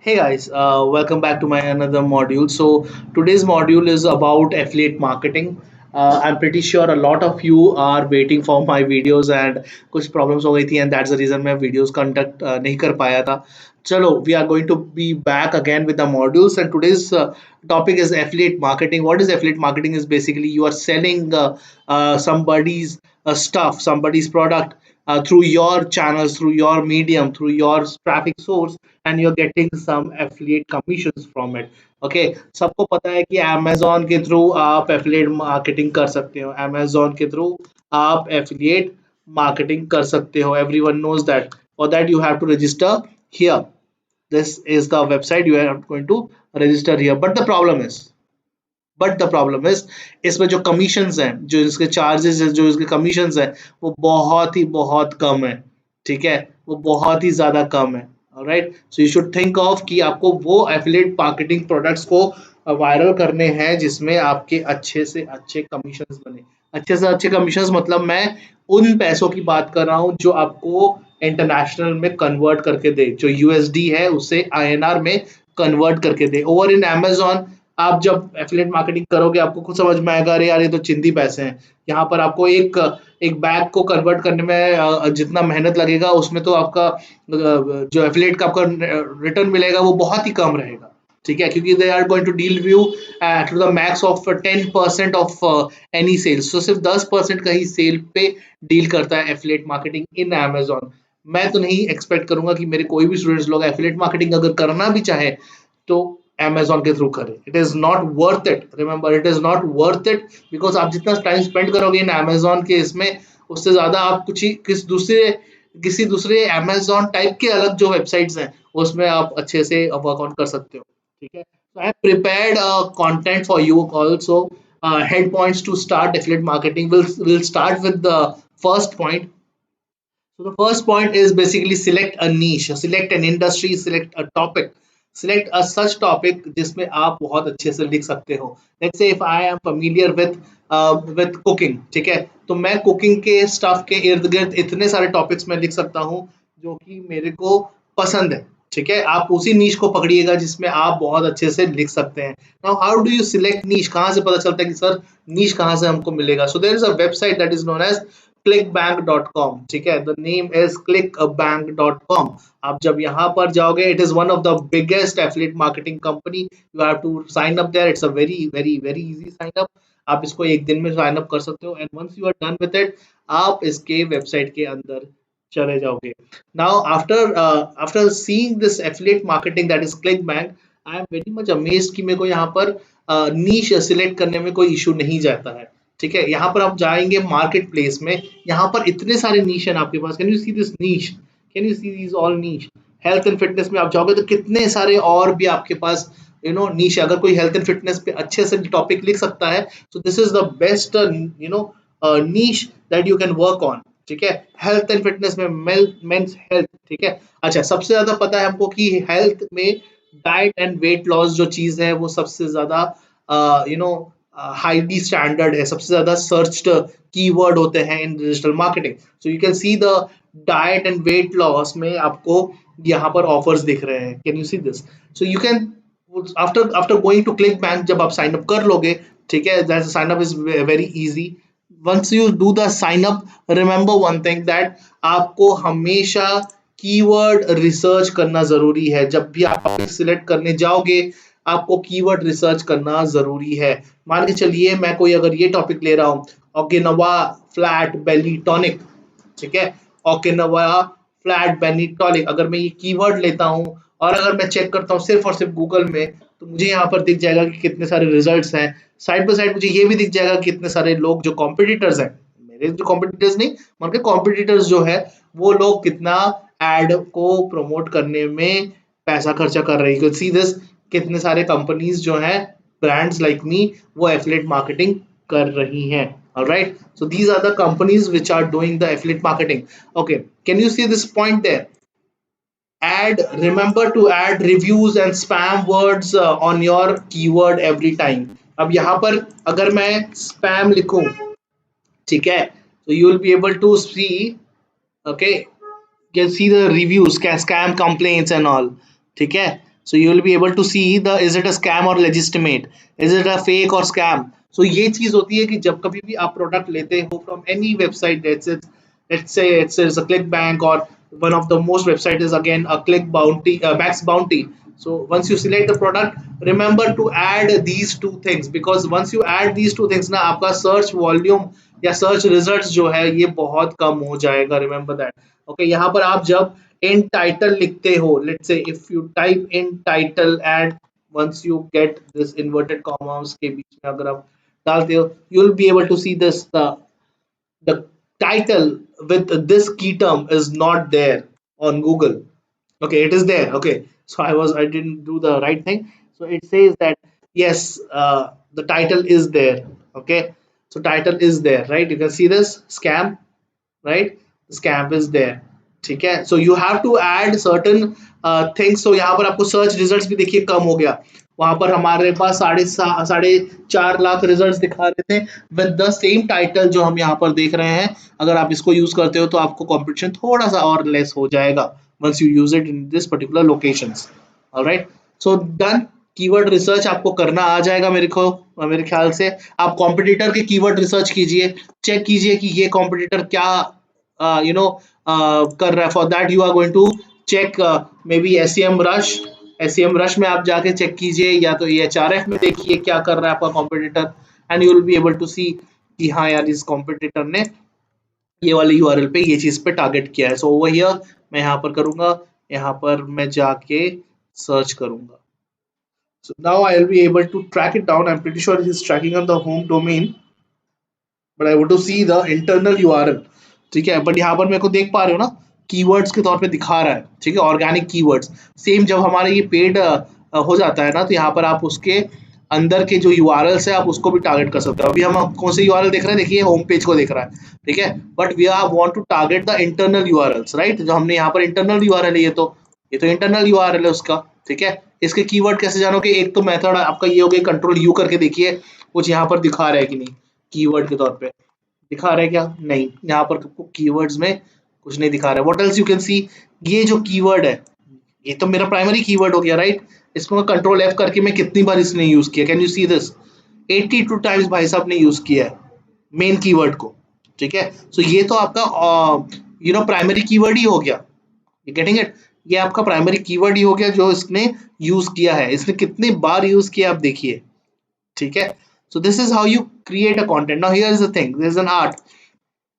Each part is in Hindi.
Hey guys, welcome back to my another module. So today's module is about affiliate marketing. I'm pretty sure a lot of you are waiting for my videos and कुछ problems हो गई थी and that's the reason मैं videos conduct नहीं कर पाया था. चलो, we are going to be back again with the modules and today's topic is affiliate marketing. What is affiliate marketing? Is basically you are selling somebody's stuff, somebody's product through your channels, through your medium, through your traffic source and you're getting some affiliate commissions from it. Okay सबको पता है कि Amazon के थ्रू आप एफिलिएट मार्केटिंग कर सकते हो. Amazon के थ्रू आप एफिलिएट मार्केटिंग कर सकते हो. Everyone knows that. For that you have to register here. This is the website you are going to register here. But the problem is इसमें जो कमीशंस हैं, जो इसके चार्जेस है, जो इसके कमीशंस हैं, वो बहुत कम है. ठीक है, वो बहुत ही ज्यादा कम है. Right, so you should think of कि आपको वो एफिलिएट मार्केटिंग प्रोडक्ट्स को वायरल करने हैं जिसमें आपके अच्छे से अच्छे कमीशंस बने. अच्छे से अच्छे कमीशंस मतलब मैं उन पैसों की बात कर रहा हूँ जो आपको इंटरनेशनल में कन्वर्ट करके दे, जो यूएसडी है उसे आईएनआर में कन्वर्ट करके दे. ओवर इन Amazon आप जब एफिलिएट मार्केटिंग करोगे आपको खुद समझ में आएगा, अरे यार ये तो चिंदी पैसे हैं. यहाँ पर आपको एक एक बैग को कन्वर्ट करने में जितना मेहनत लगेगा उसमें तो आपका जो एफिलिएट का आपका रिटर्न मिलेगा वो बहुत ही कम रहेगा. ठीक है, क्योंकि they are going to deal view to the max of 10% off any sales. तो सिर्फ 10% का ही सेल पे डील करता है एफिलिएट मार्केटिंग इन Amazon. मैं तो नहीं एक्सपेक्ट करूंगा कि मेरे कोई भी स्टूडेंट्स लोग एफिलिएट मार्केटिंग अगर करना भी चाहे तो Amazon के थ्रू करें. It is not worth it. Remember, it is not worth it because आप जितना टाइम स्पेंड करोगे इन Amazon के इसमें उससे ज्यादा आप किसी दूसरे Amazon टाइप के अलग जो वेबसाइट्स हैं उसमें आप अच्छे से वर्कआउट कर सकते हो. ठीक है, so I have prepared content for you also. Head points to start affiliate marketing. We'll start with the first point. So the first point is basically select a niche, select an industry, select a topic, select a such topic जिसमें आप बहुत अच्छे से लिख सकते हो. Let's say if I am familiar with cooking, ठीक है, तो मैं कुकिंग के स्टफ के इर्द गिर्द इतने सारे टॉपिक्स में लिख सकता हूँ जो कि मेरे को पसंद है. ठीक है, आप उसी नीश को पकड़िएगा जिसमें आप बहुत अच्छे से लिख सकते हैं. Now how do you select niche? कहाँ से पता चलता है कि सर नीश कहाँ से हमको मिलेगा? So there is a website that is known as clickbank.com. ठीक है, द नेम इज clickbank.com. आप जब यहाँ पर जाओगे, it is one of the biggest affiliate marketing company. You have to sign up there. It's a very very very easy sign up. आप इसको एक दिन में साइन अप कर सकते हो and once you are done with it आप इसके वेबसाइट के अंदर चले जाओगे. Now, after seeing this affiliate marketing that is ClickBank, I am very much amazed कि मेरे को यहाँ पर niche select करने में कोई issue नहीं जाता है. ठीक है, यहाँ पर आप जाएंगे मार्केट प्लेस में, यहाँ पर इतने सारे नीश हैं आपके पास. Can you see this niche? Can you see this all niche? Health and fitness में आप जाओगे तो कितने सारे और भी आपके पास नीश. अगर कोई हेल्थ एंड फिटनेस पे अच्छे से टॉपिक लिख सकता है तो this is the best niche that you can work on. ठीक है, हेल्थ एंड फिटनेस में मेंस हेल्थ. ठीक है, अच्छा, सबसे ज्यादा पता है हमको कि हेल्थ में डाइट एंड वेट लॉस जो चीज है वो सबसे ज्यादा हाईली स्टैंडर्ड है, सबसे ज्यादा सर्च्ड कीवर्ड होते हैं in digital marketing. So you can see the diet and weight loss में आपको यहाँ पर ऑफर्स दिख रहे हैं. Can you see this? So you can after going to ClickBank जब आप साइन अप कर लोगे, ठीक है, sign up is very easy. once you do the sign up remember one thing that आपको हमेशा कीवर्ड रिसर्च करना जरूरी है. जब भी आप सिलेक्ट करने जाओगे आपको कीवर्ड रिसर्च करना जरूरी है. मान के चलिए मैं कोई अगर ये टॉपिक ले रहा हूँ, ओकिनावा फ्लैट बेली टॉनिक. ठीक है, ओकिनावा फ्लैट बेली टॉनिक, अगर मैं ये कीवर्ड लेता हूँ और अगर मैं चेक करता हूँ सिर्फ और सिर्फ गूगल में तो मुझे यहाँ पर दिख जाएगा कि कितने सारे रिजल्ट्स हैं. साइड बाय साइड मुझे ये भी दिख जाएगा कि कितने सारे लोग जो कॉम्पिटिटर्स हैं, मेरे जो कॉम्पिटिटर्स नहीं उनके कॉम्पिटिटर्स जो है वो लोग कितना एड को प्रमोट करने में पैसा खर्चा कर रहे हैं. सी दिस, कितने सारे कंपनीज जो हैं ब्रांड्स लाइक मी वो एफिलिएट मार्केटिंग कर रही हैं. Alright, so these are the companies which are doing the affiliate marketing. Okay, can you see this point there? Remember to add reviews and spam words on your keyword every time. अब यहाँ पर अगर मैं spam लिखूं, ठीक है, so you will be able to see, okay, you can see the reviews, scam complaints and all. ठीक है, So you will be able to see the is it a scam or legitimate, is it a fake or scam. So ये चीज होती है कि जब कभी भी आप प्रोडक्ट लेते हो from any website, let's say it's a ClickBank, or one of the most website is again a Click Bounty, Max Bounty. So once you select the product, remember to add these two things, because once you add these two things ना आपका search volume या सर्च रिजल्ट्स जो है ये बहुत कम हो जाएगा, रिमेंबर दैट। ओके, यहाँ पर आप जब इन टाइटल लिखते हो, let's say if you type in title and once you get this inverted commas के बीच में अगर आप डालते हो, you will be able to see this the title with this key term is not there on Google. Okay, it is there. Okay, so I didn't do the right thing. So it says that yes, the title is there. Okay, so title is there, right? You can see this scam, right? Scam is there. ठीक है, so you have to add certain things. So यहाँ पर आपको सर्च रिजल्ट्स भी देखिए कम हो गया, वहां पर हमारे पास 4.5 लाख रिजल्ट्स दिखा रहे थे विद द सेम टाइटल जो हम यहाँ पर देख रहे हैं। अगर आप इसको यूज करते हो तो आपको कंपटीशन थोड़ा सा और लेस हो जाएगा once you use it in this particular locations. Alright, so done. Keyword research आपको करना आ जाएगा मेरे ख्याल से। आप कॉम्पिटिटर के कीवर्ड रिसर्च कीजिए, चेक कीजिए कि ये कॉम्पिटिटर क्या कर रहा है। For that you are going to check maybe SEM rush में आप जाके चेक कीजिए, या तो HRF में देखिए क्या कर रहा है आपका competitor, and you will be able to see कि हाँ यार इस कॉम्पिटिटर ने ये वाले यूआरएल पे ये चीज पे टारगेट किया है। सो ओवर हियर मैं यहाँ पर करूंगा, यहाँ पर मैं जाके सर्च करूंगा। So now I will be able to track it down. I'm pretty sure it is tracking on the home domain, but I want to see the internal URL. ठीक है, बट यहाँ पर मेरे को देख पा रहे हो ना कीवर्ड्स के तौर पे दिखा रहा है। ठीक है, ऑर्गेनिक कीवर्ड्स सेम जब हमारे ये पेड हो जाता है ना, तो यहाँ पर आप उसके अंदर के जो यूआरएल्स है आप उसको भी टारगेट कर सकते हो। अभी हम कौन से यूआरएल देख रहे हैं, देखिए होम पेज को देख रहा है। ठीक है, but we are want to target the internal URLs, right. जो हमने यहाँ पर इंटरनल यूआरएल है, ये तो इंटरनल यूआरएल है उसका। ठीक है, इसके कीवर्ड कैसे जानोगे, एक तो मेथड आपका ये हो गया, कंट्रोल यू करके देखिए कुछ यहाँ पर दिखा रहा है कि नहीं, कीवर्ड के तौर पे दिखा रहा है क्या, नहीं, यहाँ पर आपको कीवर्ड्स में कुछ नहीं दिखा रहा है। व्हाट एल्स यू कैन सी, ये जो कीवर्ड है ये तो मेरा प्राइमरी कीवर्ड हो गया, राइट। इसको कंट्रोल F करके मैं कितनी बार इसने यूज किया, can you see this, 82 times भाई साहब ने यूज किया है मेन कीवर्ड को। ठीक है, सो ये तो आपका प्राइमरी कीवर्ड ही हो गया, यू गेटिंग इट, ये आपका प्राइमरी कीवर्ड ही हो गया जो इसने यूज किया है। इसने कितनी बार यूज किया आप देखिए। ठीक है, so this is how you create a content. Now here is the thing, there is an art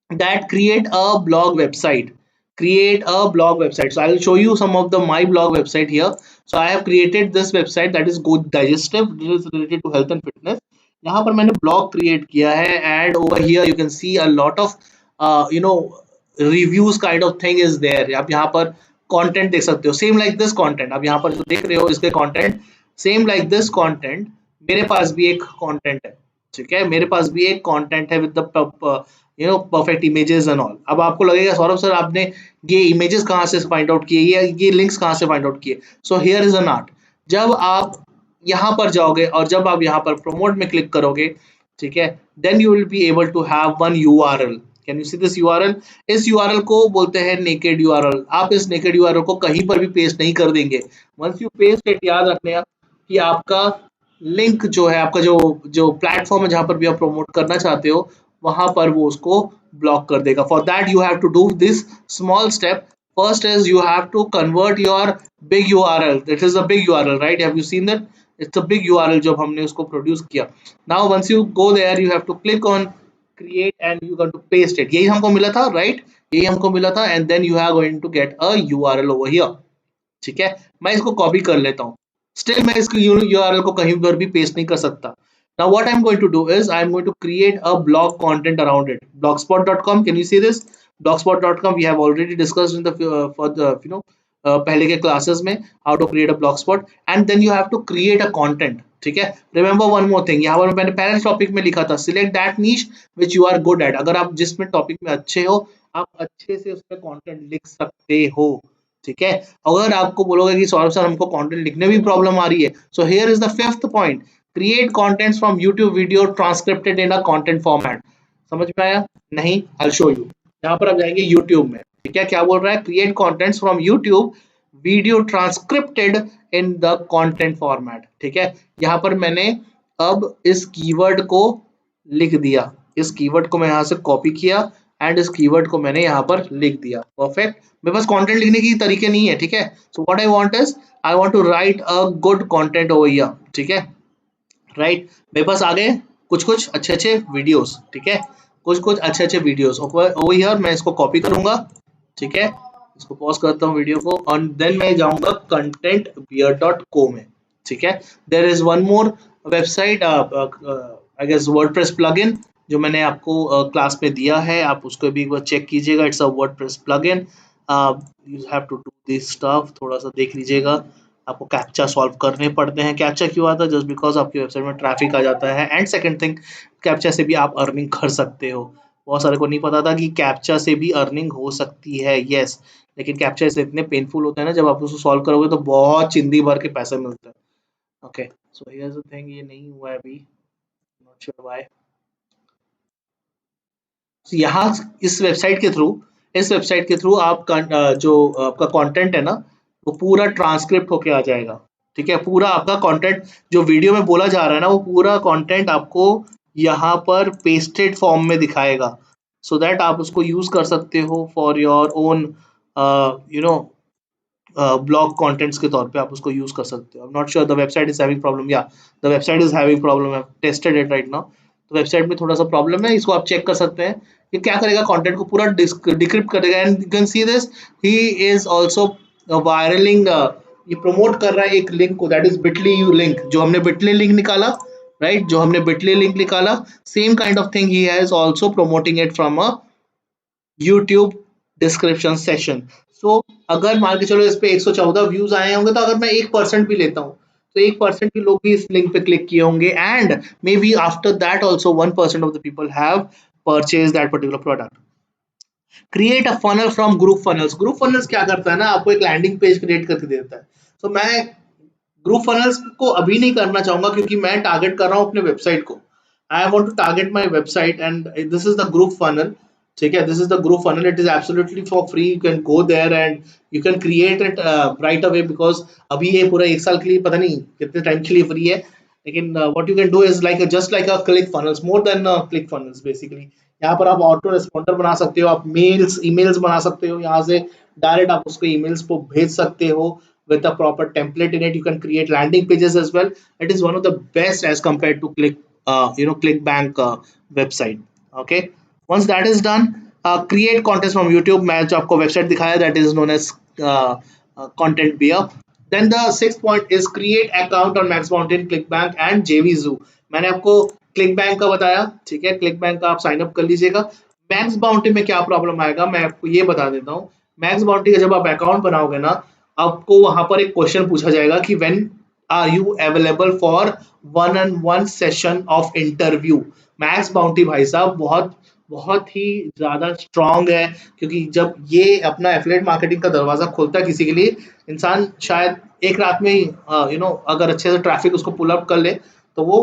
that create a blog website. So I will show you some of the my blog website here. So I have created this website that is Good Digestive, it is related to health and fitness. यहाँ पर मैंने blog create किया है, and over here you can see a lot of reviews kind of thing is there. आप यहाँ पर content देख सकते हो, same like this content आप यहाँ पर जो देख रहे हो इसके content same like this content मेरे पास भी एक कंटेंट है। ठीक है, मेरे पास भी एक कंटेंट है with the perfect images and all. अब आपको लगेगा सौरभ सर आपने ये इमेजेस कहाँ से फाइंड आउट किए, ये लिंक्स कहाँ से फाइंड आउट किए। So here is an art, जब आप यहाँ पर जाओगे और जब आप यहाँ पर प्रमोट में क्लिक करोगे, ठीक है, then you will be able to have one URL. Can you see this URL, इस यूआरएल को बोलते हैं नेकेड यूआरएल। आप इस नेकेड यूआरएल को कहीं पर भी पेस्ट नहीं कर देंगे। वंस यू पेस्ट इट, याद रखना कि आपका लिंक जो है, आपका जो प्लेटफॉर्म है जहां पर भी आप प्रमोट करना चाहते हो वहां पर वो उसको ब्लॉक कर देगा। For that you have to do this small step. First is you have to convert your big URL, that is a big URL, right, have you seen that, it's a big URL जब हमने उसको प्रोड्यूस किया। Now once you go there you have to click on create and you going to paste it. यही हमको मिला था, राइट, यही हमको मिला था, and then you are going to get a URL over here. ठीक है, मैं इसको कॉपी कर लेता हूँ, स्टिल मैं इसको URL को कहीं पर भी पेस्ट नहीं कर सकता। Now what I'm going to do is I'm going to create a blog content around it. Blogspot.com, can you see this? Blogspot.com we have already discussed in the for the पहले के क्लासेस में how to create a blogspot, and then you have to create a content. ठीक है, remember one more thing, यहाँ पर मैंने पहले टॉपिक में लिखा था select that niche which you are good at. अगर आप जिसमें टॉपिक में अच्छे हो आप अच्छे से उस पर कंटेंट लिख सकते हो। ठीक है, अगर आपको बोलोगे कि सौरभ सर हमको कंटेंट लिखने में भी प्रॉब्लम आ रही है, so here is the fifth point, create contents from YouTube video transcripted in a content format. समझ में आया नहीं, आई विल शो यू। यहाँ पर आप जाएंगे यूट्यूब में, ठीक है, क्या बोल रहा है, create contents from YouTube video transcripted in the content format. ठीक है, यहाँ पर मैंने अब इस कीवर्ड को लिख दिया, इस कीवर्ड को मैं यहाँ से कॉपी किया एंड इस कीवर्ड को मैंने यहाँ पर लिख दिया। परफेक्ट, मेरे पास कंटेंट लिखने की तरीके नहीं है। ठीक है, so what I want is I want to write a good content over here. ठीक है, राइट, मेरे पास आ गए कुछ कुछ अच्छे अच्छे वीडियोस। ठीक है, कुछ कुछ अच्छे अच्छे वीडियोस ओवर हियर। मैं इसको कॉपी करूंगा। ठीक है, इसको पॉज करता हूँ वीडियो को और देन मैं जाऊंगा contentbeer.co में। ठीक है, there is one more website, I guess WordPress plugin, जो मैंने आपको क्लास में दिया है, आप उसको भी एक बार चेक कीजिएगा। It's a WordPress plugin, you have to do this stuff, थोड़ा सा देख लीजिएगा। आपको कैप्चा सॉल्व करने पड़ते हैं। कैप्चा क्यों आता है? जस्ट बिकॉज आपकी वेबसाइट में ट्रैफिक आ जाता है। एंड सेकंड थिंग, कैप्चा से भी आप अर्निंग कर सकते हो। बहुत सारे को नहीं पता था कि कैप्चा से भी अर्निंग हो सकती है। यस, लेकिन कैप्चा से इतने पेनफुल होते हैं ना, जब आप उसको सॉल्व करोगे तो बहुत चिंदी भर के पैसे मिलते हैं। Okay, so here's the thing, ये नहीं हुआ है अभी, नॉट श्योर व्हाई। यहाँ इस वेबसाइट के थ्रू आप जो आपका कंटेंट है ना, वो पूरा ट्रांसक्रिप्ट होके आ जाएगा। ठीक है, पूरा आपका कंटेंट जो वीडियो में बोला जा रहा है ना, वो पूरा कंटेंट आपको यहाँ पर पेस्टेड फॉर्म में दिखाएगा, सो दैट आप उसको यूज कर सकते हो for your own you know blog contents के तौर पे आप उसको यूज कर सकते हो। I am not sure, the website is having problem, या the website is having problem, I tested it right now. तो वेबसाइट में थोड़ा सा प्रॉब्लम है, इसको आप चेक कर सकते हैं। ये क्या करेगा, कंटेंट को पूरा डिक्रिप्ट करेगा। And you can see this, he is also viraling, ये प्रमोट कर रहा है एक लिंक को, दैट इज बिटली लिंक, जो हमने बिटली लिंक निकाला, राइट, जो हमने बिटली लिंक निकाला, same kind of thing he has also promoting it from a YouTube description session. So अगर मान के चलो इस पे 114 व्यूज आए होंगे, तो अगर मैं 1% भी लेता हूँ, तो 1% के लोग भी इस लिंक पे क्लिक किए होंगे, and may be after that also 1% of the people have purchase that particular product. Create a funnel from group funnels. Group funnels क्या करता है ना, आपको एक लैंडिंग पेज क्रिएट करके देता है। तो मैं ग्रुप फनल्स को अभी नहीं करना चाहूंगा, क्योंकि मैं टारगेट कर रहा हूँ अपने वेबसाइट को। I want to target my website and this is the group funnel. ठीक है, this is the group funnel, it is absolutely for free, you can go there and you can create it right away, because अभी ये पूरा 1 साल के लिए, पता नहीं कितने टाइम के लिए फ्री है। लेकिन what you can do is like just like a click funnels, more than click funnels basically. यहाँ पर आप ऑटो रेस्पॉन्डर बना सकते हो, आप ईमेल्स बना सकते हो, यहाँ से डायरेक्ट आप उसको ईमेल्स को भेज सकते हो with a proper template in it. You can create landing pages as well. It is one of the best as compared to ClickBank website. Okay, once that is done, create contents from YouTube. मैं जो आपको वेबसाइट दिखाया, that is known as content beer. Then the sixth point is create account on Max Mountain, ClickBank and JVZoo. मैंने आपको ClickBank का बताया। ठीक है, ClickBank का आप साइन अप कर लीजिएगा। मैक्स बाउंटी में क्या प्रॉब्लम आएगा, मैं आपको ये बता देता हूँ। मैक्स बाउंटी का जब आप अकाउंट बनाओगे ना, आपको वहां पर एक क्वेश्चन पूछा जाएगा कि when are you available for 1-on-1 session of interview. Max Bounty भाई साहब बहुत बहुत ही ज्यादा स्ट्रांग है, क्योंकि जब ये अपना एफिलिएट मार्केटिंग का दरवाजा खोलता है किसी के लिए, इंसान शायद एक रात में ही अगर अच्छे से ट्रैफिक उसको पुल अप कर ले, तो वो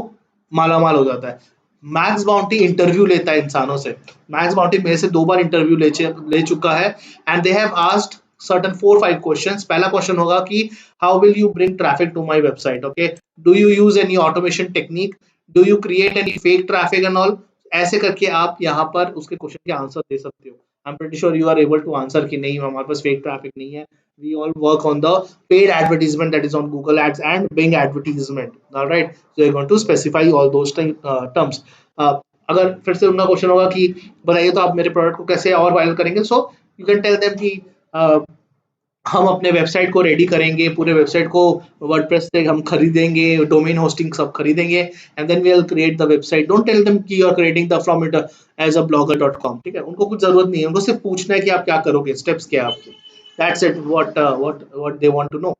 माला माल हो जाता है। मैक्स बाउंटी इंटरव्यू लेता है इंसानों से। मैक्स बाउंटी मेरे से 2 बार इंटरव्यू ले चुका है, and they have asked certain 4-5 questions. पहला क्वेश्चन होगा कि how will you bring traffic to my website? Okay, do you use any automation technique? Do you create any fake traffic and all? ऐसे करके आप यहाँ पर उसके क्वेश्चन के आंसर दे सकते हो। I'm pretty sure you are able to answer कि नहीं, हमारे पास fake traffic नहीं है। We all work on the paid advertisement, that is on Google Ads and Bing advertisement. All right, so you're going to specify all those terms. अगर फिर से उनका क्वेश्चन होगा कि बताइए तो आप मेरे प्रोडक्ट को कैसे और वायरल करेंगे, so you can tell them कि हम अपने वेबसाइट को रेडी करेंगे, पूरे वेबसाइट को वर्डप्रेस से हम खरीदेंगे, डोमेन होस्टिंग सब खरीदेंगे, and then we will create the website. Don't tell them कि you are creating the from it as a blogger.com। ठीक है, उनको कुछ जरूरत नहीं है, उनको सिर्फ पूछना है कि आप क्या करोगे, स्टेप्स क्या है आपके। That's it, what they want to know.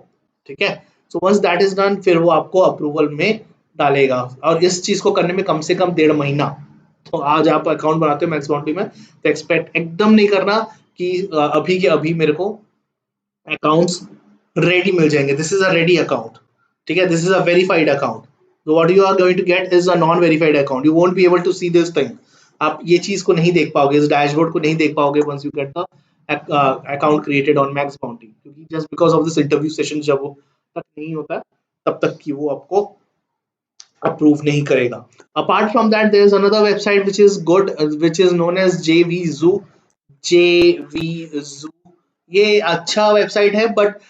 ठीक है, so once that is done, फिर वो आपको अप्रूवल में डालेगा, और इस चीज को करने में कम से कम 1.5 महीना। तो आज आप अकाउंट बनाते हो मैक्स बाउंटी में, तो एक्सपेक्ट एकदम नहीं करना कि अभी के अभी मेरे को अकाउंट्स रेडी मिल जाएंगे। This is a ready account. ठीक है, this is a verified account. So what you are going to get is a non-verified account. You won't be able to see this thing. आप ये चीज को नहीं देख पाओगे, इस डैशबोर्ड को नहीं देख पाओगे once you get the account created on Max Bounty, क्योंकि just because of this interview session जब वो तक नहीं होता तब तक कि वो आपको अप्रूव नहीं करेगा. Apart from that there is another website which is good, which is known as JVZoo. JVZoo ये अच्छा वेबसाइट है, बट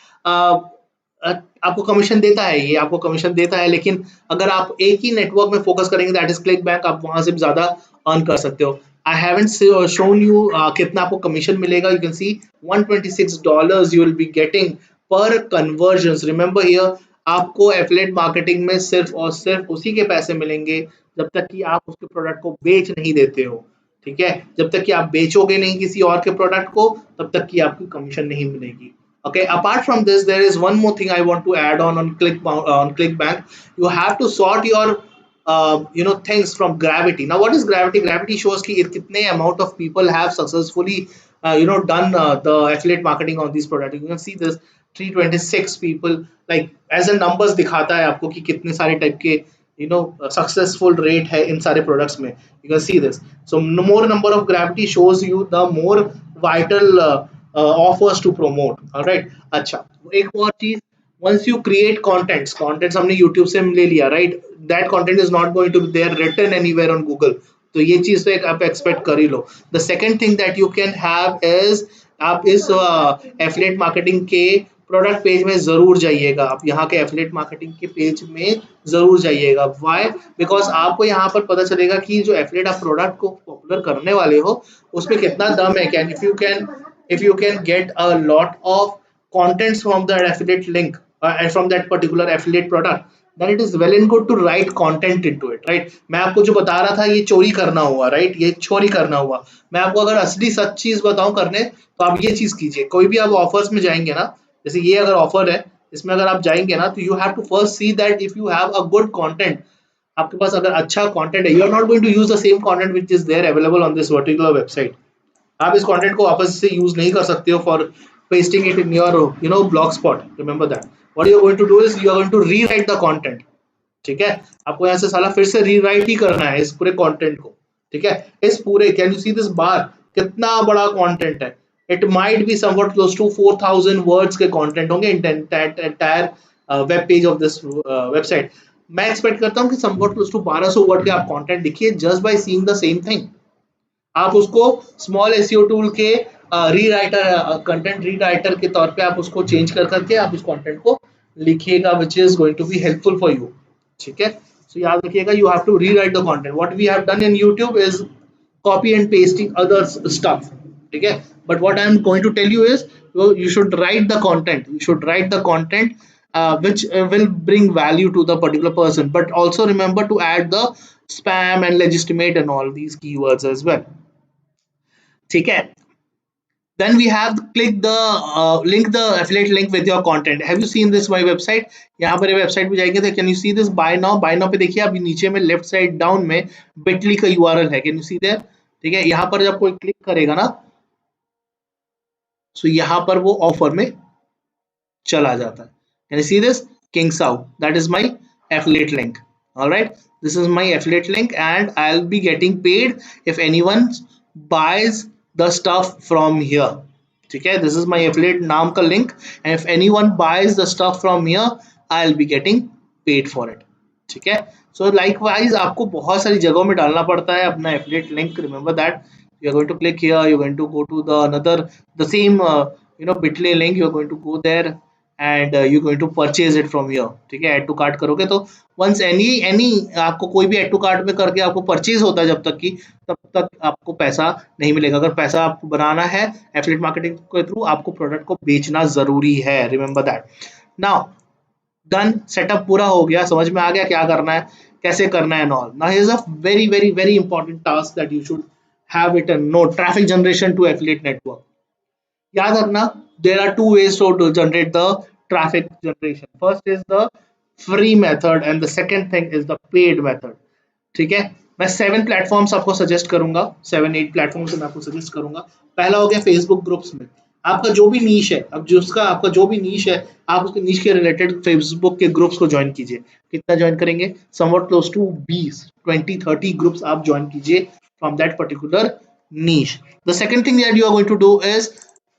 आपको कमीशन देता है, ये आपको कमीशन देता है, लेकिन अगर आप एक ही नेटवर्क में फोकस करेंगे, दैट इज क्लिक बैंक, आप वहां से भी ज्यादा अर्न कर सकते हो. आई हैवंट शोन यू कितना आपको कमीशन मिलेगा. You can C $126 you will be getting पर कन्वर्जन. रिमेंबर हियर, आपको एफिलिएट मार्केटिंग में सिर्फ और सिर्फ उसी के पैसे मिलेंगे जब तक कि आप उसके प्रोडक्ट को बेच नहीं देते हो. ठीक है, जब तक कि आप बेचोगे नहीं किसी और के प्रोडक्ट को, तब तक कि आपकी कमीशन नहीं मिलेगी. Okay, apart from this, there is one more thing I want to add on ClickBank. You have to sort your things from gravity. Now, what is gravity? Gravity shows कि कितने amount of people have successfully done the affiliate marketing on these products. You can see this 326 people, like as a numbers दिखाता है आपको कि कितने सारे टाइप के successful rate है इन सारे products में. You can see this. So more number of gravity shows you the more vital offers to promote. All right. अच्छा, एक और चीज, once you create contents हमने YouTube से ले लिया, right? That content is not going to be there written anywhere on Google. तो ये चीज तो एक आप एक्सपेक्ट कर ही लो. The second thing that you can have is, आप इस एफिलिएट मार्केटिंग के प्रोडक्ट पेज में जरूर जाइएगा. आप यहाँ के एफिलिएट मार्केटिंग के पेज में जरूर जाइएगा. व्हाई? बिकॉज आपको यहाँ पर पता चलेगा कि जो एफिलिएट आप प्रोडक्ट को पॉपुलर करने वाले हो उसमें कितना दम है. Can if you can get a lot of contents from that affiliate link and from that particular affiliate product, then it is well and good to write content into it, right? मैं आपको जो बता रहा था ये चोरी करना हुआ, right? ये चोरी करना हुआ. मैं आपको अगर असली सच चीज बताऊं करने, तो आप ये चीज कीजिए. कोई भी आप ऑफर्स में जाएंगे ना, जैसे ये अगर ऑफर है, इसमें अगर आप जाएंगे ना, तो you have to first see that if you have a good content, आपके पास अगर अच्छा कंटेंट है, you are not going to use the same content which is there available on this particular website. आप इस कंटेंट को वापस से यूज नहीं कर सकते हो for pasting it in your blog spot. Remember that. What you are going to do is you are going to rewrite the content. ठीक है, आपको यहाँ से साला फिर से रीराइट ही करना है इस पूरे कंटेंट को. ठीक है, इस पूरे, can you see this bar, कितना बड़ा कंटेंट है. It might be somewhat close to 4000 words के कंटेंट होंगे entire web page of this website. मैं एक्सपेक्ट करता हूँ कि समवट क्लोज टू 1200 वर्ड के आप कंटेंट लिखिए just by seeing the same thing. आप उसको स्मॉल एसईओ टूल के रीराइटर, कंटेंट रीराइटर के तौर पे आप उसको चेंज कर करके आप उस कंटेंट को लिखिएगा, which is going to be helpful for you. ठीक है, सो याद रखिएगा, you have to rewrite the content. What we have done in YouTube is copy and pasting other stuff. ठीक है, but what I am going to tell you is you should write the content. You should write the content which will bring value to the particular person, but also remember to add the spam and legitimate and all these keywords as well. ठीक है, then we have click the link the affiliate link with your content. Have you seen this my website? यहाँ पर वेबसाइट पे जाएंगे तो can you see this buy now पे देखिए, अभी नीचे में लेफ्ट साइड डाउन में बिटली का URL है. Can you see there? ठीक है, यहाँ पर जब कोई क्लिक करेगा ना, so यहाँ पर वो ऑफर में चला जाता है. Can you see this? KingSau, that is my affiliate link. All right, this is my affiliate link and I'll be getting paid if anyone buys the stuff from here. ठीक है, this is my affiliate नाम का link and if anyone buys the stuff from here I'll be getting paid for it. ठीक है, so likewise आपको बहुत सारी जगहों में डालना पड़ता है अपना affiliate link. Remember that. You are going to click here, you're going to go to the same Bitly link. You're going to go there and you're going to purchase it from here. ठीक है, add to cart करोगे तो once any आपको कोई भी add to cart में करके आपको परचेज होता है, जब तक कि तब तक आपको पैसा नहीं मिलेगा. अगर पैसा आपको बनाना है एफिलिएट मार्केटिंग के थ्रू, आपको प्रोडक्ट को बेचना जरूरी है. Remember that. Now done, setup पूरा हो गया, समझ में आ गया क्या करना है, कैसे करना है and all. Now here is a very very very important task that you should have it and note. Traffic generation to affiliate network. याद रखना, there are two ways to generate the traffic generation. First is the free method and the second thing is the paid method. ठीक है, मैं 7 प्लेटफॉर्म्स आपको सजेस्ट करूंगा, 7-8 प्लेटफॉर्म्स मैं आपको सजेस्ट करूंगा. पहला हो गया फेसबुक ग्रुप्स में. आपका जो भी नीश है, अब आपका जो भी नीश है, आप उसके नीश के रिलेटेड फेसबुक के ग्रुप्स को ज्वाइन कीजिए. कितना ज्वाइन करेंगे? समवट क्लोज टू 20-30 ग्रुप्स आप ज्वाइन कीजिए from that particular niche. The second thing that you are going to do is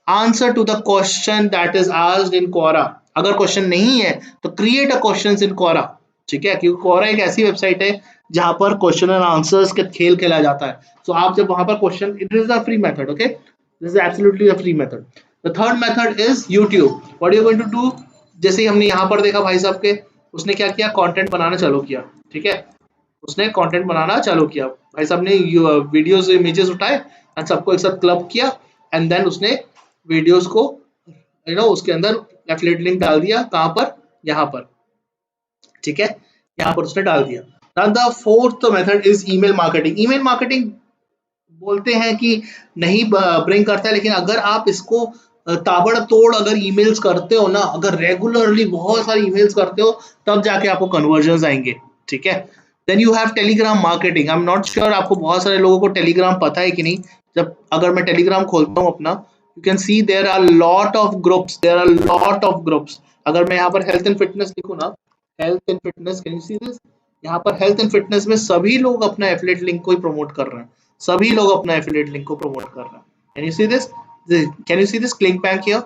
answer to the question that is asked in Quora. अगर क्वेश्चन नहीं है तो create a question in Quora, ठीक है, क्योंकि क्वोरा एक ऐसी वेबसाइट है जहां पर क्वेश्चन एंड आंसर्स के खेल खेला जाता है। सो आप जब वहां पर question, it is a free method, okay, this is absolutely a free method. The third method is YouTube. What you going to do, जैसे ही हमने यहाँ पर देखा भाई साहब के, उसने क्या किया, कंटेंट बनाना चालू किया, ठीक है, उसने कंटेंट बनाना चालू किया, भाई साहब ने वीडियोस इमेजेस उठाए एंड सबको एक साथ क्लब किया एंड देन उसने वीडियोस को उसके अंदर एफिलिएट लिंक डाल दिया, कहां पर, यहाँ पर, ठीक है, यहाँ पर उसने डाल दिया। Now the fourth method is email marketing. Email marketing बोलते हैं कि नहीं ब्रिंग करता है, लेकिन अगर आप इसको ताबड़तोड़ अगर ईमेल्स करते हो ना, अगर रेगुलरली बहुत सारे ईमेल्स करते हो, तब जाके आपको कन्वर्जन आएंगे, ठीक है। Then you have Telegram marketing. I am not sure आपको बहुत सारे लोगों को टेलीग्राम पता है कि नहीं। जब अगर मैं टेलीग्राम खोलता हूँ अपना, you can see there are lot of groups, there are lot of groups. अगर मैं यहाँ पर हेल्थ एंड फिटनेस लिखूँ ना, health and fitness, can you see this, यहाँ पर हेल्थ एंड फिटनेस में सभी लोग अपना एफिलिएट लिंक को ही प्रमोट कर रहे हैं, सभी लोग अपना एफिलिएट लिंक को प्रमोट कर रहे हैं। Can you see this, can you see this click bank here,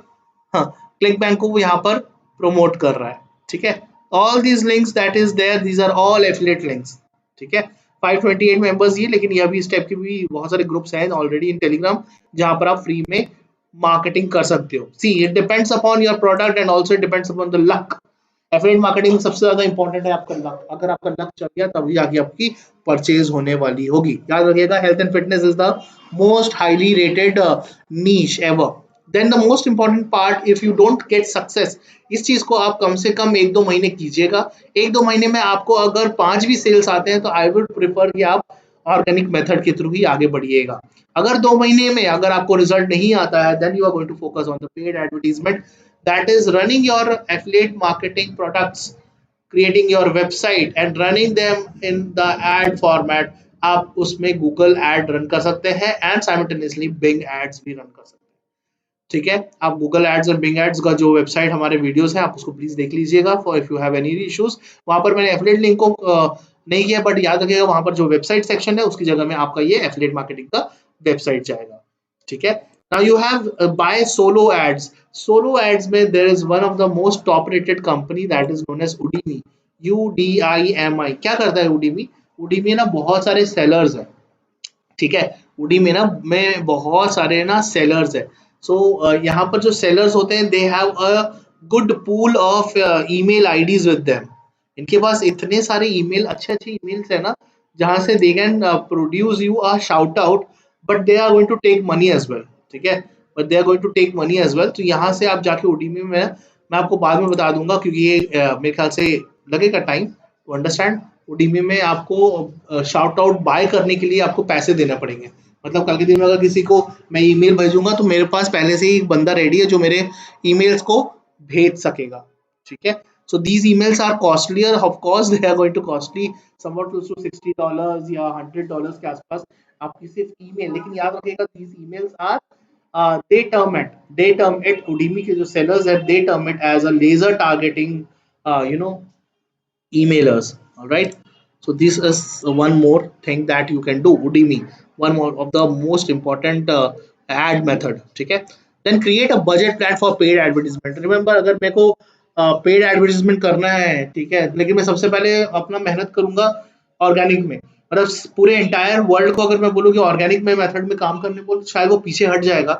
हाँ, क्लिक बैंक को वो यहाँ पर प्रमोट कर रहा है, ठीक है। All these links that is there, these are all affiliate links, ठीक है। 528 मेंबर्स ये, लेकिन ये अभी इस टाइप के भी बहुत सारे ग्रुप्स हैं ऑलरेडी इन टेलीग्राम, जहां पर आप फ्री में मार्केटिंग कर सकते हो। See, it depends upon your product and also depends upon the luck. Affiliate marketing में सबसे ज्यादा इंपॉर्टेंट है आपका लक। अगर आपका लक चल गया तभी आगे आपकी परचेज होने वाली होगी। याद रखिएगा, health and fitness is the most highly rated niche ever. Then the most important part, if you don't get success, इस चीज को आप कम से कम 1-2 महीने कीजिएगा। 1-2 महीने में आपको अगर 5 भी सेल्स आते हैं तो आई वुड प्रेफर कि आप ऑर्गेनिक मेथड के थ्रू ही आगे बढ़िएगा। अगर 2 महीने में अगर आपको रिजल्ट नहीं आता है, then you are going to focus on the paid advertisement, that is running your affiliate marketing products, creating your website and running them in the ad format। आप उसमें गूगल एड रन कर सकते हैं एंड साइमल्टेनियसली बिंग एड्स भी रन कर सकते हैं, ठीक है। आप गूगल एड्स और बिंग एड्स का जो वेबसाइट हमारे वीडियोस है, आप उसको प्लीज देख लीजिएगा for if you have any issues. वहां पर मैंने एफिलिएट लिंक को नहीं किया, बट याद रखिएगा वहां पर जो वेबसाइट सेक्शन है उसकी जगह में आपका ये एफिलिएट मार्केटिंग का वेबसाइट जाएगा, ठीक है। Now you have buy solo ads। Solo ads में there is one of the most top rated company that is known as Udemy। UDIMI क्या करता है Udemy? Udemy ना बहुत सारे sellers हैं, ठीक है। Udemy ना में बहुत सारे ना sellers है। So यहाँ पर जो sellers होते हैं, they have a good pool of email IDs with them। इनके पास इतने सारे ईमेल, अच्छे अच्छे ईमेल्स है ना, जहां से they can produce you a shout out, but they are going to take money as well, ठीक है, but they are going to take money as well। तो यहाँ से आप जाके Udemy में, मैं आपको बाद में बता दूंगा क्योंकि ये मेरे ख्याल से लगेगा टाइम टू अंडरस्टैंड। Udemy में आपको शाउट आउट बाय करने के लिए आपको पैसे देना पड़ेंगे। मतलब कल के दिन में अगर किसी को मैं ईमेल भेजूंगा तो मेरे पास पहले से ही एक बंदा रेडी है जो मेरे ईमेल्स को भेज सकेगा, ठीक है। So these emails are costlier, of course they are going to costly somewhat close to $60 या $100 के आसपास आपकी सिर्फ ईमेल। लेकिन याद रखिएगा, these emails are they term it Udemy के जो sellers है, they term it as a laser targeting emailers, all right। So this is one more thing that you can do Udemy, one more of the most important ad method, ठीक है। Then create a budget plan for paid advertisement। Remember, अगर मेरे को पेड एडवर्टीजमेंट करना है, ठीक है, लेकिन मैं सबसे पहले अपना मेहनत करूंगा ऑर्गेनिक में। मतलब पूरे एंटायर वर्ल्ड को अगर मैं बोलूँ कि ऑर्गेनिक में मेथड में काम करने बोल, शायद वो पीछे हट जाएगा।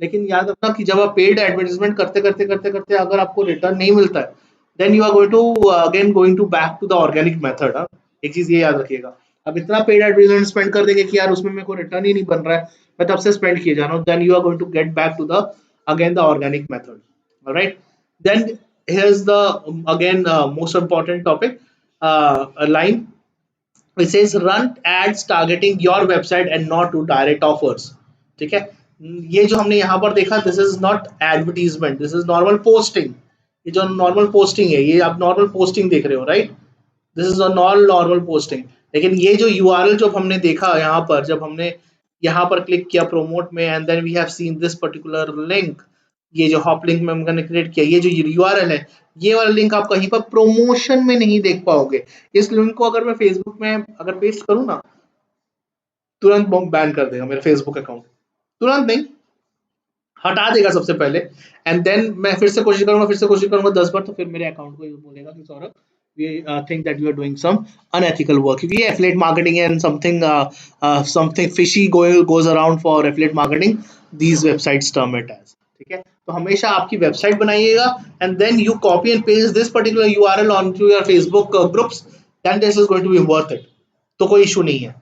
लेकिन याद रखना कि जब आप पेड एडवर्टीजमेंट करते करते करते करते अगर आपको रिटर्न नहीं मिलता है, then you are going to again going to back to the organic method. एक चीज ये याद रखिएगा, अब इतना पेड एडवर्टाइजमेंट स्पेंड कर देंगे कि यार उसमें मेरे को रिटर्न ही नहीं बन रहा है, मैं तब से स्पेंड किए जा रहा हूँ, then you are going to get back to the again the organic method, alright. Then here's the again most important topic line, which says run ads targeting your website and not to direct offers, ठीक है। ये जो हमने यहाँ पर देखा, this is not advertisement, this is normal posting. ये जो नॉर्मल पोस्टिंग है, ये आप नॉर्मल पोस्टिंग देख रहे हो, right, this is a normal posting. लेकिन ये जो यूआरएल जो हमने देखा यहाँ पर, जब हमने यहाँ पर क्लिक किया प्रोमोट में and then we have seen this particular link, ये जो हॉप लिंक में हमने क्रिएट किया, ये जो यूआरएल है, ये वाला लिंक आप कहीं पर प्रमोशन में नहीं देख पाओगे। इस लिंक को अगर मैं फेसबुक में अगर पेस्ट करूँ ना, तुरंत बैन कर देगा मेरा फेसबुक अकाउंट, तुरंत नहीं, हटा देगा सबसे पहले, एंड देन मैं फिर से कोशिश करूंगा, 10 बार, तो फिर मेरे अकाउंट को ये बोलेगा कि Saurabh we think that you are doing some unethical work, क्योंकि affiliate marketing and something fishy goes around for affiliate marketing, these websites term it as, ठीक है। तो हमेशा आपकी वेबसाइट बनाइएगा and then you copy and paste this particular URL on to your Facebook groups, then this is going to be worth it. तो कोई इशू नहीं है,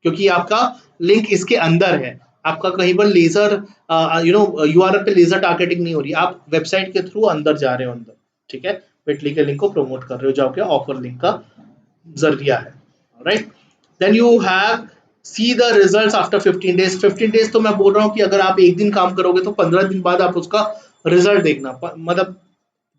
क्योंकि आपका लिंक इसके अंदर है, आपका कहीं पर लेजर यूआरएल पे लेजर टारगेटिंग नहीं हो रही, आप वेबसाइट के थ्रू अंदर जा रहे हो अंदर, ठीक है। बिटली के लिंक को प्रमोट कर रहे हो, जो आपके ऑफर लिंक का जरिया है, right. Then you have see the results after 15 days. 15 days तो मैं बोल रहा हूँ कि अगर आप एक दिन काम करोगे तो 15 दिन बाद आप उसका रिजल्ट देखना, मतलब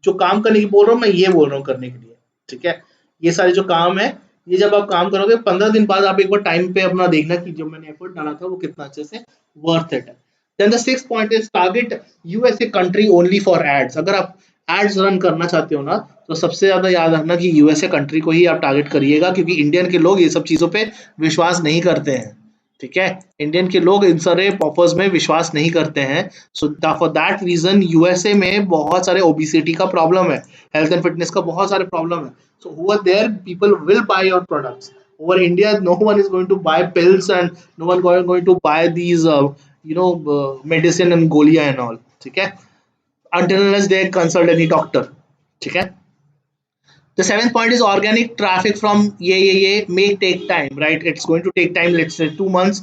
जो काम करने की बोल रहा हूँ मैं, ये बोल रहा हूँ करने के लिए, ठीक है। ये सारे जो काम है, ये जब आप काम करोगे 15 दिन बाद आप एक बार टाइम पे अपना देखना कि जो मैंने एफर्ट डाला था वो कितना अच्छे से वर्थ इट है। Then the sixth point is target USA country only for ads. अगर आप एड्स रन करना चाहते हो ना, तो सबसे ज्यादा याद रखना कि यूएसए कंट्री को ही आप टारगेट करिएगा, क्योंकि इंडियन के लोग ये सब चीजों पे विश्वास नहीं करते हैं, ठीक है। इंडियन के लोग इन सारे ऑफर्स में विश्वास नहीं करते हैं। So for that reason USA में बहुत सारे ओबिसिटी का प्रॉब्लम है, हेल्थ एंड फिटनेस का बहुत सारे प्रॉब्लम है। So over there people will buy your products. Over India no one is going to buy pills and no one going to buy these medicine and गोलियां एंड ऑल, ठीक है, until unless they consult any doctor, ठीक है। The seventh point is organic traffic from ये may take time, right? It's going to take time, let's say 2 months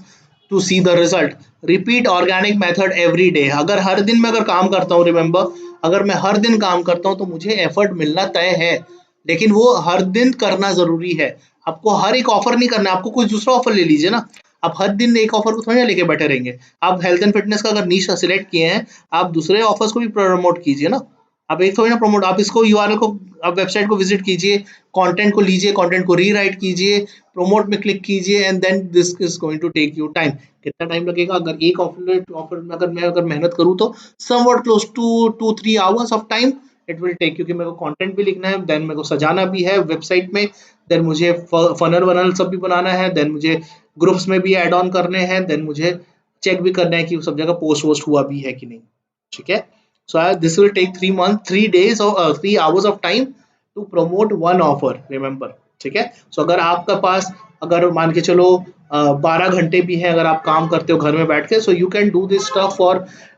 to see the result. Repeat organic method every day. अगर हर दिन मैं अगर काम करता हूँ, रिमेंबर, अगर मैं हर दिन काम करता हूँ तो मुझे एफर्ट मिलना तय है, लेकिन वो हर दिन करना जरूरी है। आपको हर एक ऑफर नहीं करना, आपको कुछ दूसरा ऑफर ले लीजिए ना। आप हर दिन एक ऑफर को थोड़ी ना लेके बैठे रहेंगे। आप हेल्थ एंड फिटनेस का अगर नीश सिलेक्ट किए हैं, आप दूसरे ऑफर्स को भी प्रमोट कीजिए ना। आप एक थोड़ी ना प्रमोट, आप इसको यूआरएल को, आप वेबसाइट को विजिट कीजिए, कंटेंट को लीजिए, कंटेंट को रीराइट कीजिए, प्रमोट में क्लिक कीजिए, and then this is going to take you time. कितना टाइम लगेगा? अगर एक ऑफर में अगर मैं मेहनत करूँ तो somewhat close to 2-3 hours of time it will take, क्योंकि मेरे को कंटेंट भी लिखना है, देन मेरे को सजाना भी है वेबसाइट में, देन मुझे फनल वनल सब भी बनाना है, देन मुझे ग्रुप्स में भी ऐड ऑन करने हैं, देन मुझे चेक भी करना है कि सब जगह पोस्ट वोस्ट हुआ भी है कि नहीं, ठीक है। So this will take 3 months, 3 days or 3 hours of time to promote one offer. Remember, ठीक है। So अगर आपका पास, अगर मान के चलो 12 घंटे भी है, अगर आप काम करते हो घर में बैठ के, so you can do this stuff for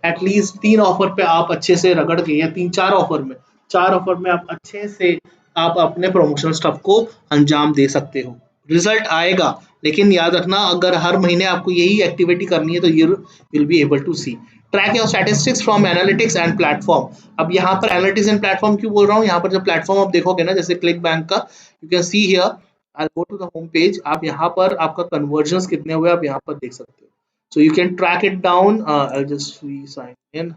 at least 3 offer पे आप अच्छे से रगड़ के, या 3-4 ऑफर में, 4 ऑफर में आप अच्छे से आप अपने प्रमोशनल स्टफ को अंजाम दे सकते हो। रिजल्ट आएगा, लेकिन याद रखना अगर हर महीने आपको यही एक्टिविटी करनी है तो you will be able to see. Track your statistics from analytics and platform. अब यहाँ पर एनालिटिक्स एंड प्लेटफॉर्म क्यों बोल रहा हूँ, यहाँ पर जब प्लेटफॉर्म आप देखोगे ना, जैसे क्लिक बैंक का, you can see here, I go to the home page, आप यहाँ पर आपका कन्वर्जन्स कितने हुए आप यहाँ पर देख सकते हो। So you can track it down. I just re sign in,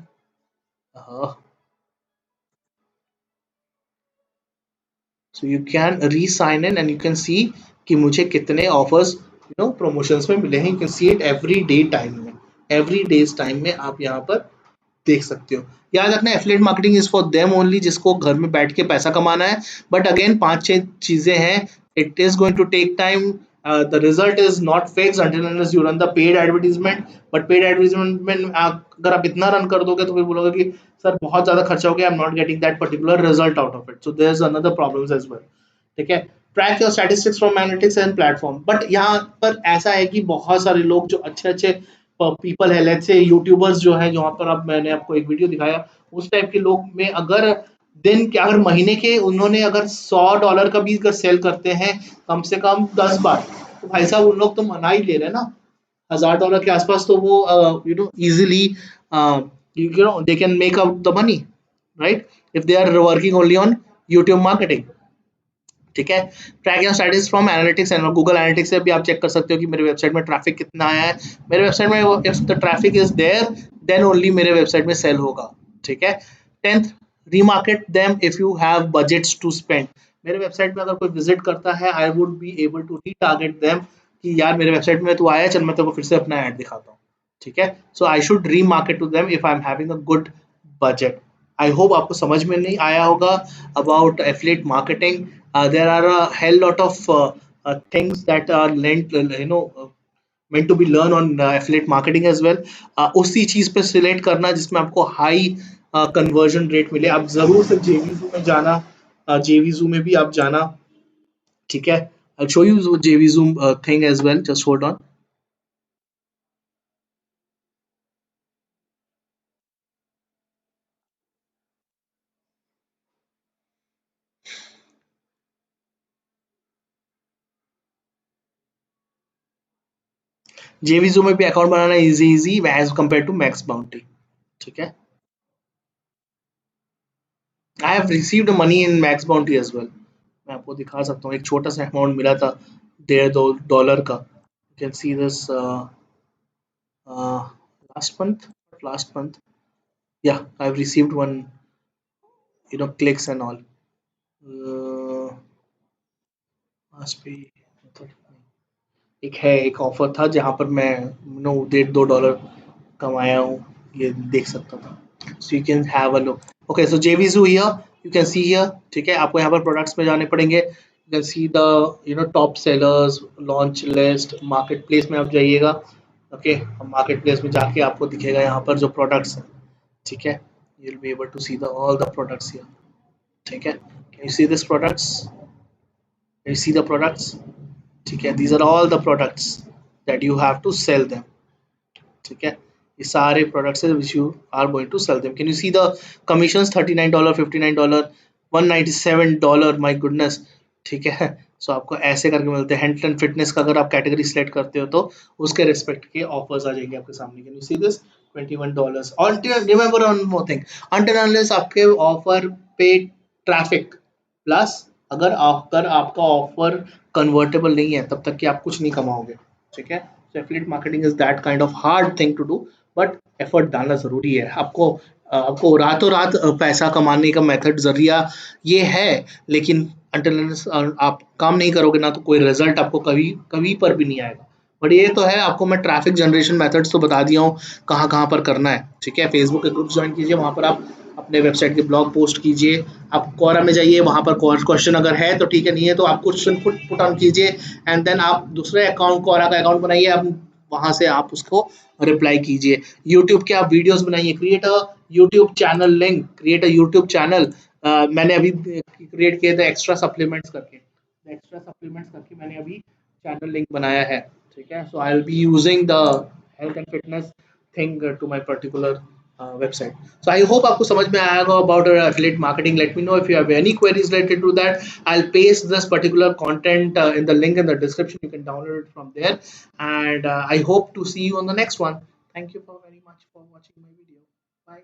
so you can re sign in and you can see कि मुझे कितने ऑफर्स प्रमोशंस में मिले हैं। You can see it every day time में, एवरी डेज टाइम में आप यहाँ पर देख सकते हो। याद रखना affiliate marketing is for them only, जिसको घर में बैठ के पैसा कमाना है। बट अगेन 5-6 चीजें हैं, it is going to take time, the result is not fixed until unless you run the paid advertisement. But paid advertisement में अगर आप इतना रन कर दोगे तो फिर बोलोगे कि सर बहुत ज्यादा खर्चा हो गया, I am not getting that particular result out of it. So there is another problems as well, ठीक है। Track your statistics from analytics and platform. But यहाँ पर ऐसा है कि बहुत सारे लोग जो अच्छे अच्छे पीपल है, लेट्स से यूट्यूबर्स जो है, जहाँ पर अब मैंने आपको एक वीडियो दिखाया, उस टाइप के लोग में अगर दिन के, अगर महीने के उन्होंने अगर $100 का भी अगर सेल करते हैं कम से कम 10 बार, तो भाई साहब उन लोग तो मना ही ले रहे हैं ना $1000 के आसपास, तो वो easily they can make out the money, right, if they are working only on YouTube marketing, ठीक है। Track your statistics from analytics and Google analytics से भी आप चेक कर सकते हो कि मेरे वेबसाइट में ट्रैफिक कितना आया है। मेरे वेबसाइट में if the traffic is there then only मेरे वेबसाइट में सेल होगा, ठीक है। 10th, remarket them if you have budgets to spend. मेरे वेबसाइट में अगर कोई विजिट करता है, I would be able to retarget them कि यार मेरे वेबसाइट में तू आया, चल मैं तेरे को फिर से अपना ऐड दिखाता हूँ, ठीक है। So I should remarket to them if I am having a good budget. I hope आपको समझ में नहीं आया होगा about affiliate marketing. There are a hell lot of things that are lent, meant to be learn on affiliate marketing as well. उसी चीज पे सिलेक्ट करना जिसमें आपको हाई कन्वर्जन रेट मिले। आप जरूर से जेवीजू में जाना, जेवीजू में भी आप जाना, ठीक है। I'll show you the JVZoom thing as well. Just hold on. JVZoom में भी अकाउंट बनाना easy as compare to Max Bounty, ठीक है। I have received money in Max Bounty as well. मैं आपको दिखा सकता हूँ, एक छोटा सा अमाउंट मिला था $1.5 का। You can see this last month या I have received one, clicks and all. एक ऑफर था जहाँ पर मैं $1.5 कमाया हूँ, ये देख सकता था। सो you can have a look. Okay, so JVZoo here, you can see here, ठीक है। आपको यहाँ पर प्रोडक्ट्स में जाने पड़ेंगे। You can see the top sellers, launch list, market place में आप जाइएगा। ओके, मार्केट प्लेस में जाके आपको दिखेगा यहाँ पर जो प्रोडक्ट्स हैं, ठीक है। You will be able to see the all the products here, ठीक है। Can you see this products, can you see the products, ठीक है। These are all the products that you have to sell them, ठीक है। ये सारे प्रोडक्ट्स है which you are going to sell them. Can you see the commissions, $39, $59, $197, my goodness, ठीक है। सो आपको ऐसे करके मिलते हैं। हेल्थ एंड फिटनेस का अगर आप कैटेगरी सेलेक्ट करते हो तो उसके रिस्पेक्ट के ऑफर्स आ जाएंगे आपके सामने। Can you see this $21। और remember one more thing, until unless आपके ऑफर पे ट्रैफिक प्लस अगर आपका ऑफर कन्वर्टेबल नहीं है तब तक कि आप कुछ नहीं कमाओगे, ठीक है। So affiliate marketing is that kind of hard thing to do, but effort डालना जरूरी है। आपको रातों रात पैसा कमाने का मेथड जरिया ये है, लेकिन until unless आप काम नहीं करोगे ना तो कोई रिजल्ट आपको कभी कभी पर भी नहीं आएगा। बट ये तो है, आपको मैं ट्रैफिक जनरेशन मेथड्स तो बता दिया हूँ कहाँ कहाँ पर करना है, ठीक है। फेसबुक के ग्रुप ज्वाइन कीजिए, वहाँ पर आप अपने वेबसाइट के ब्लॉग पोस्ट कीजिए। आप क्वोरा में जाइए, वहाँ पर क्वेश्चन अगर है तो ठीक है, नहीं है तो आप क्वेश्चन पुट ऑन कीजिए एंड देन आप दूसरे अकाउंट क्वोरा का अकाउंट बनाइए, आप वहाँ से आप उसको रिप्लाई कीजिए। यूट्यूब के आप वीडियोस बनाइए, create a YouTube channel link, create a YouTube channel. मैंने अभी क्रिएट किए थे एक्स्ट्रा सप्लीमेंट्स करके मैंने अभी चैनल लिंक बनाया है, ठीक है। So I will be using the health and fitness thing to my particular website. So I hope आपको समझ में आएगा about affiliate marketing. Let me know if you have any queries related to that. I'll paste this particular content in the link in the description. You can download it from there. And I hope to see you on the next one. Thank you for very much for watching my video. Bye.